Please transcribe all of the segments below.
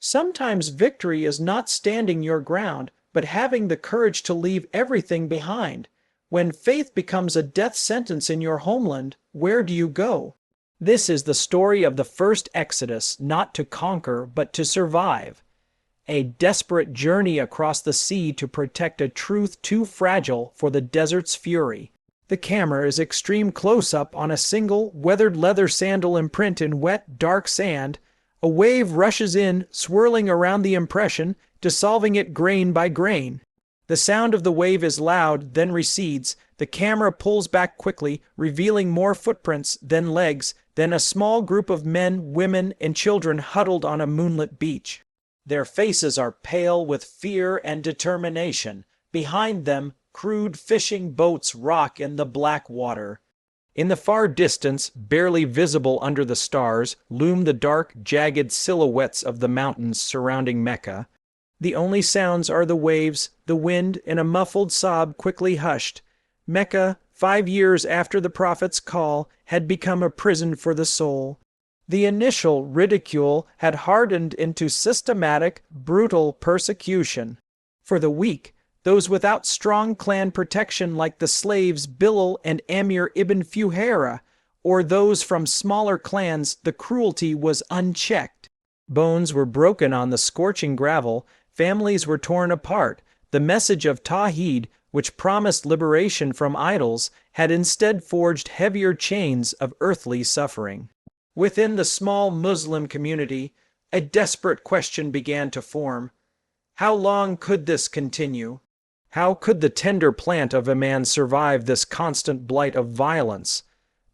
Sometimes victory is not standing your ground, but having the courage to leave everything behind. When faith becomes a death sentence in your homeland, where do you go? This is the story of the first Exodus, not to conquer, but to survive. A desperate journey across the sea to protect a truth too fragile for the desert's fury. The camera is extreme close-up on a single, weathered leather sandal imprint in wet, dark sand. A wave rushes in, swirling around the impression, dissolving it grain by grain. The sound of the wave is loud, then recedes. The camera pulls back quickly, revealing more footprints, then legs, then a small group of men, women, and children huddled on a moonlit beach. Their faces are pale with fear and determination. Behind them, crude fishing boats rock in the black water. In the far distance, barely visible under the stars, loom the dark, jagged silhouettes of the mountains surrounding Mecca. The only sounds are the waves, the wind, and a muffled sob quickly hushed. Mecca, 5 years after the prophet's call, had become a prison for the soul. The initial ridicule had hardened into systematic, brutal persecution. For the weak, those without strong clan protection like the slaves Bilal and Amir ibn Fuhaira, or those from smaller clans, the cruelty was unchecked. Bones were broken on the scorching gravel, families were torn apart. The message of Tawhid, which promised liberation from idols, had instead forged heavier chains of earthly suffering. Within the small Muslim community, a desperate question began to form. How long could this continue? How could the tender plant of a man survive this constant blight of violence?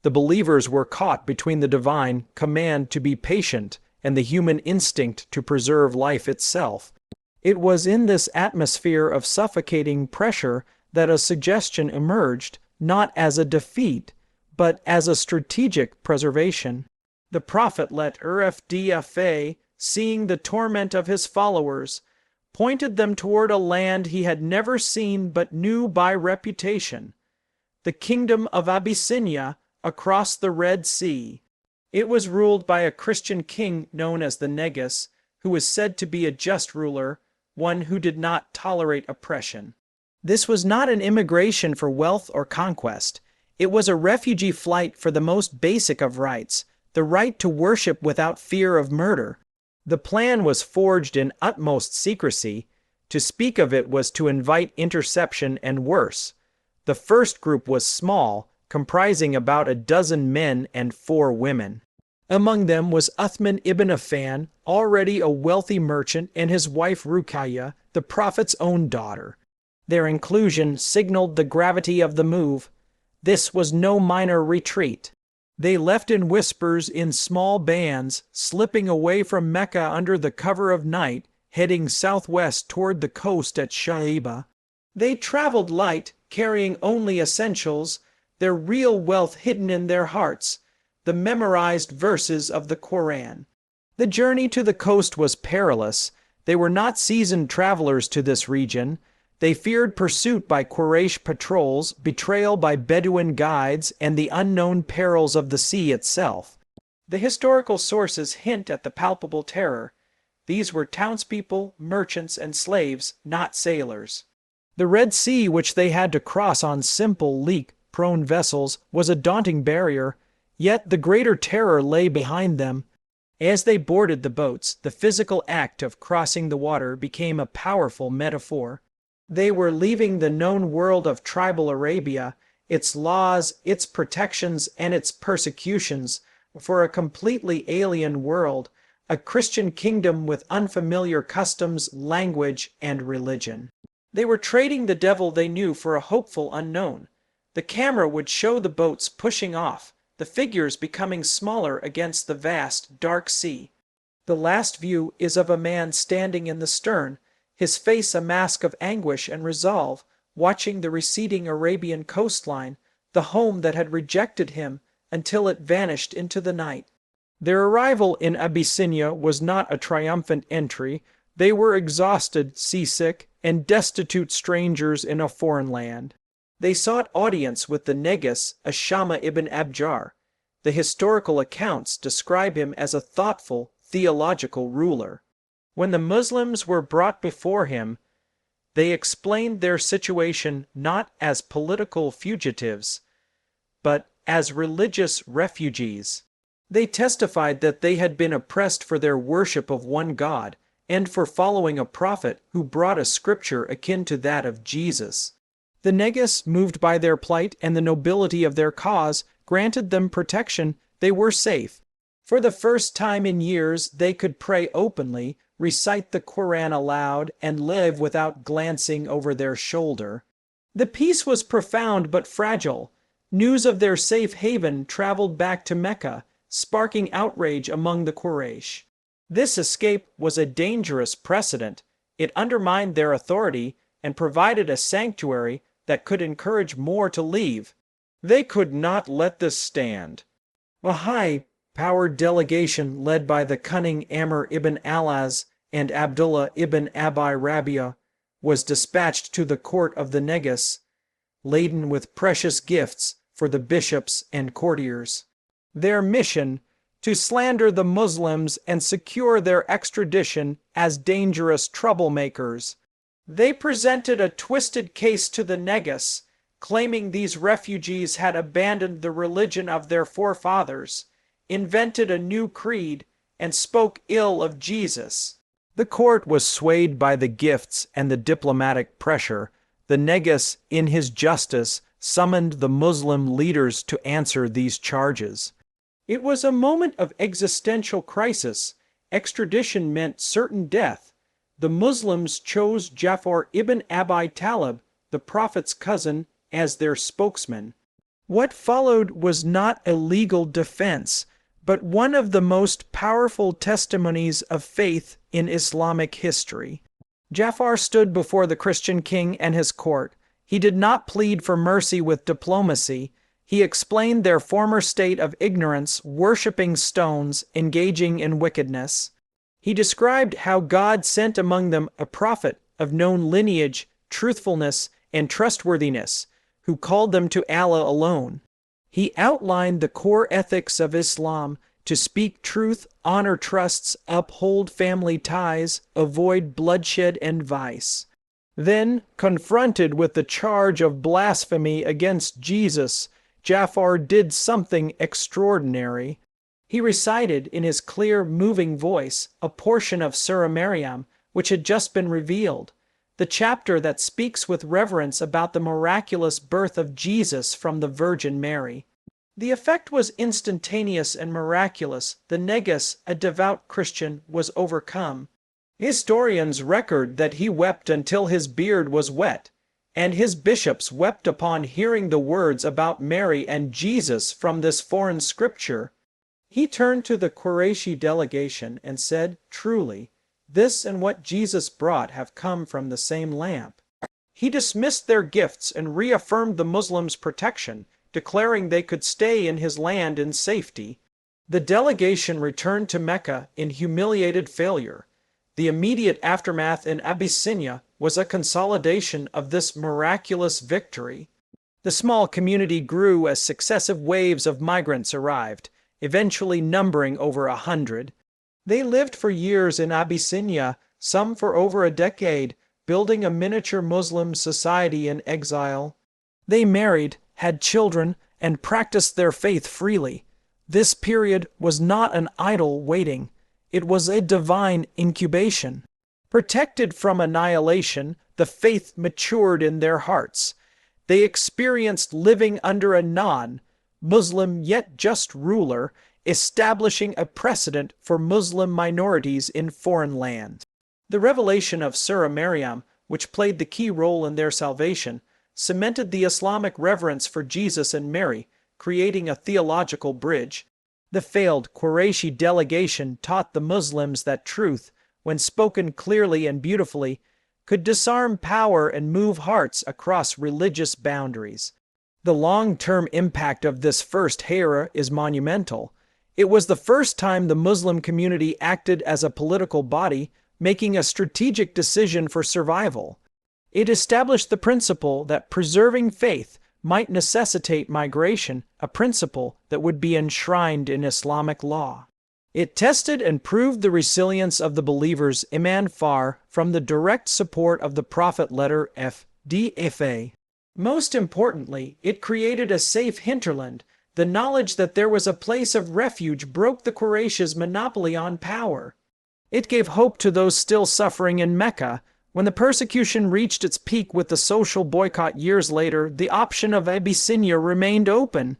The believers were caught between the divine command to be patient and the human instinct to preserve life itself. It was in this atmosphere of suffocating pressure that a suggestion emerged, not as a defeat, but as a strategic preservation. The prophet let Urfdfa, seeing the torment of his followers, pointed them toward a land he had never seen but knew by reputation, the kingdom of Abyssinia across the Red Sea. It was ruled by a Christian king known as the Negus, who was said to be a just ruler, one who did not tolerate oppression. This was not an immigration for wealth or conquest. It was a refugee flight for the most basic of rights, the right to worship without fear of murder. The plan was forged in utmost secrecy. To speak of it was to invite interception and worse. The first group was small, comprising about a dozen men and 4 women. Among them was Uthman ibn Affan, already a wealthy merchant, and his wife Ruqayya, the prophet's own daughter. Their inclusion signaled the gravity of the move. This was no minor retreat. They left in whispers in small bands, slipping away from Mecca under the cover of night, heading southwest toward the coast at Shaiba. They traveled light, carrying only essentials, their real wealth hidden in their hearts, the memorized verses of the Quran. The journey to the coast was perilous. They were not seasoned travelers to this region. They feared pursuit by Quraysh patrols, betrayal by Bedouin guides, and the unknown perils of the sea itself. The historical sources hint at the palpable terror. These were townspeople, merchants, and slaves, not sailors. The Red Sea, which they had to cross on simple, leak-prone vessels, was a daunting barrier, yet the greater terror lay behind them. As they boarded the boats, the physical act of crossing the water became a powerful metaphor. They were leaving the known world of tribal Arabia, its laws, its protections, and its persecutions, for a completely alien world, a Christian kingdom with unfamiliar customs, language, and religion. They were trading the devil they knew for a hopeful unknown. The camera would show the boats pushing off, the figures becoming smaller against the vast, dark sea. The last view is of a man standing in the stern, his face a mask of anguish and resolve, watching the receding Arabian coastline, the home that had rejected him until it vanished into the night. Their arrival in Abyssinia was not a triumphant entry. They were exhausted, seasick, and destitute strangers in a foreign land. They sought audience with the Negus, Ashama ibn Abjar. The historical accounts describe him as a thoughtful, theological ruler. When the Muslims were brought before him, they explained their situation not as political fugitives, but as religious refugees. They testified that they had been oppressed for their worship of one God and for following a prophet who brought a scripture akin to that of Jesus. The Negus, moved by their plight and the nobility of their cause, granted them protection. They were safe. For the first time in years, they could pray openly, recite the Quran aloud, and live without glancing over their shoulder. The peace was profound but fragile. News of their safe haven traveled back to Mecca, sparking outrage among the Quraysh. This escape was a dangerous precedent. It undermined their authority and provided a sanctuary that could encourage more to leave. They could not let this stand. A high-powered delegation led by the cunning Amr ibn Alaz and Abdullah ibn Abi Rabia was dispatched to the court of the Negus, laden with precious gifts for the bishops and courtiers. Their mission: to slander the Muslims and secure their extradition as dangerous troublemakers. They presented a twisted case to the Negus, claiming these refugees had abandoned the religion of their forefathers, invented a new creed, and spoke ill of Jesus. The court was swayed by the gifts and the diplomatic pressure. The Negus, in his justice, summoned the Muslim leaders to answer these charges. It was a moment of existential crisis. Extradition meant certain death. The Muslims chose Ja'far ibn Abi Talib, the Prophet's cousin, as their spokesman. What followed was not a legal defense, but one of the most powerful testimonies of faith in Islamic history. Ja'far stood before the Christian king and his court. He did not plead for mercy with diplomacy. He explained their former state of ignorance, worshipping stones, engaging in wickedness. He described how God sent among them a prophet of known lineage, truthfulness, and trustworthiness, who called them to Allah alone. He outlined the core ethics of Islam: to speak truth, honor trusts, uphold family ties, avoid bloodshed and vice. Then, confronted with the charge of blasphemy against Jesus, Ja'far did something extraordinary. He recited in his clear, moving voice a portion of Surah Maryam, which had just been revealed, the chapter that speaks with reverence about the miraculous birth of Jesus from the Virgin Mary. The effect was instantaneous and miraculous. The Negus, a devout Christian, was overcome. Historians record that he wept until his beard was wet, and his bishops wept upon hearing the words about Mary and Jesus from this foreign scripture. He turned to the Qurayshi delegation and said, "Truly, this and what Jesus brought have come from the same lamp." He dismissed their gifts and reaffirmed the Muslims' protection, declaring they could stay in his land in safety. The delegation returned to Mecca in humiliated failure. The immediate aftermath in Abyssinia was a consolidation of this miraculous victory. The small community grew as successive waves of migrants arrived, eventually numbering over 100. They lived for years in Abyssinia, some for over a decade, building a miniature Muslim society in exile. They married, had children, and practiced their faith freely. This period was not an idle waiting. It was a divine incubation. Protected from annihilation, the faith matured in their hearts. They experienced living under a non-Muslim yet just ruler, establishing a precedent for Muslim minorities in foreign lands. The revelation of Surah Maryam, which played the key role in their salvation, cemented the Islamic reverence for Jesus and Mary, creating a theological bridge. The failed Qurayshi delegation taught the Muslims that truth, when spoken clearly and beautifully, could disarm power and move hearts across religious boundaries. The long-term impact of this first hijra is monumental. It was the first time the Muslim community acted as a political body, making a strategic decision for survival. It established the principle that preserving faith might necessitate migration, a principle that would be enshrined in Islamic law. It tested and proved the resilience of the believers imaan far from the direct support of the prophet letter FDFA. Most importantly, it created a safe hinterland. The knowledge that there was a place of refuge broke the Quraysh's monopoly on power. It gave hope to those still suffering in Mecca. When the persecution reached its peak with the social boycott years later, the option of Abyssinia remained open.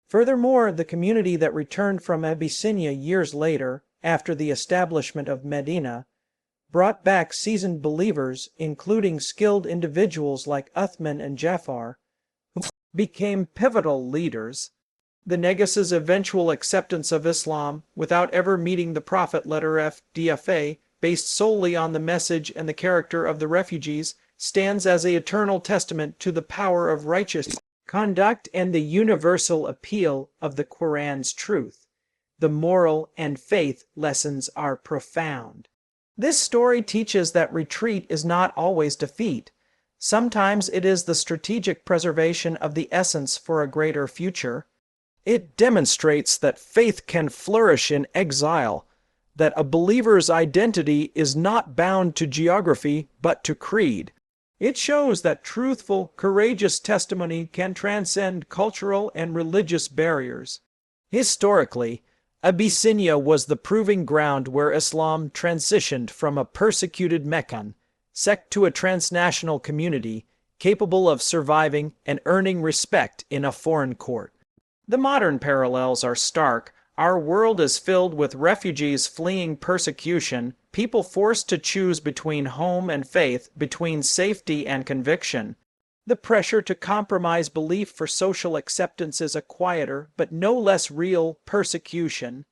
Furthermore, the community that returned from Abyssinia years later, after the establishment of Medina, brought back seasoned believers, including skilled individuals like Uthman and Jafar, who became pivotal leaders. The Negus' eventual acceptance of Islam, without ever meeting the prophet letter FDFA, based solely on the message and the character of the refugees, stands as an eternal testament to the power of righteous conduct and the universal appeal of the Quran's truth. The moral and faith lessons are profound. This story teaches that retreat is not always defeat. Sometimes it is the strategic preservation of the essence for a greater future. It demonstrates that faith can flourish in exile, that a believer's identity is not bound to geography but to creed. It shows that truthful, courageous testimony can transcend cultural and religious barriers. Historically, Abyssinia was the proving ground where Islam transitioned from a persecuted Meccan sect to a transnational community capable of surviving and earning respect in a foreign court. The modern parallels are stark. Our world is filled with refugees fleeing persecution, people forced to choose between home and faith, between safety and conviction. The pressure to compromise belief for social acceptance is a quieter, but no less real, persecution.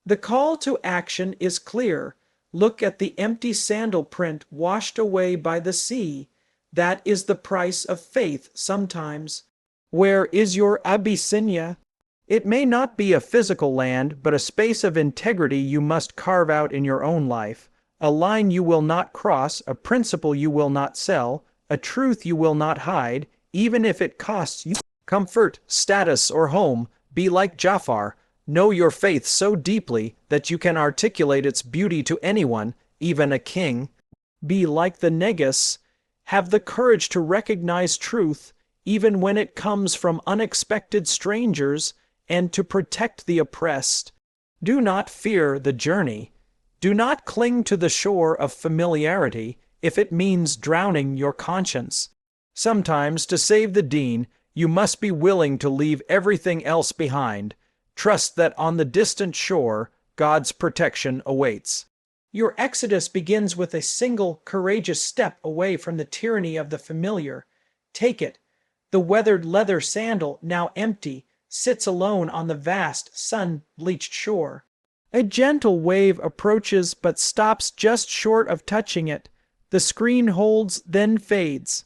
The call to action is clear. Look at the empty sandal print washed away by the sea. That is the price of faith sometimes. Where is your Abyssinia? It may not be a physical land, but a space of integrity you must carve out in your own life, a line you will not cross, a principle you will not sell, a truth you will not hide, even if it costs you comfort, status, or home. Be like Jafar. Know your faith so deeply that you can articulate its beauty to anyone, even a king. Be like the Negus. Have the courage to recognize truth, even when it comes from unexpected strangers, and to protect the oppressed. Do not fear the journey. Do not cling to the shore of familiarity if it means drowning your conscience. Sometimes, to save the deen, you must be willing to leave everything else behind. Trust that on the distant shore, God's protection awaits. Your exodus begins with a single, courageous step away from the tyranny of the familiar. Take it. The weathered leather sandal, now empty, sits alone on the vast, sun-bleached shore. A gentle wave approaches but stops just short of touching it. The screen holds, then fades.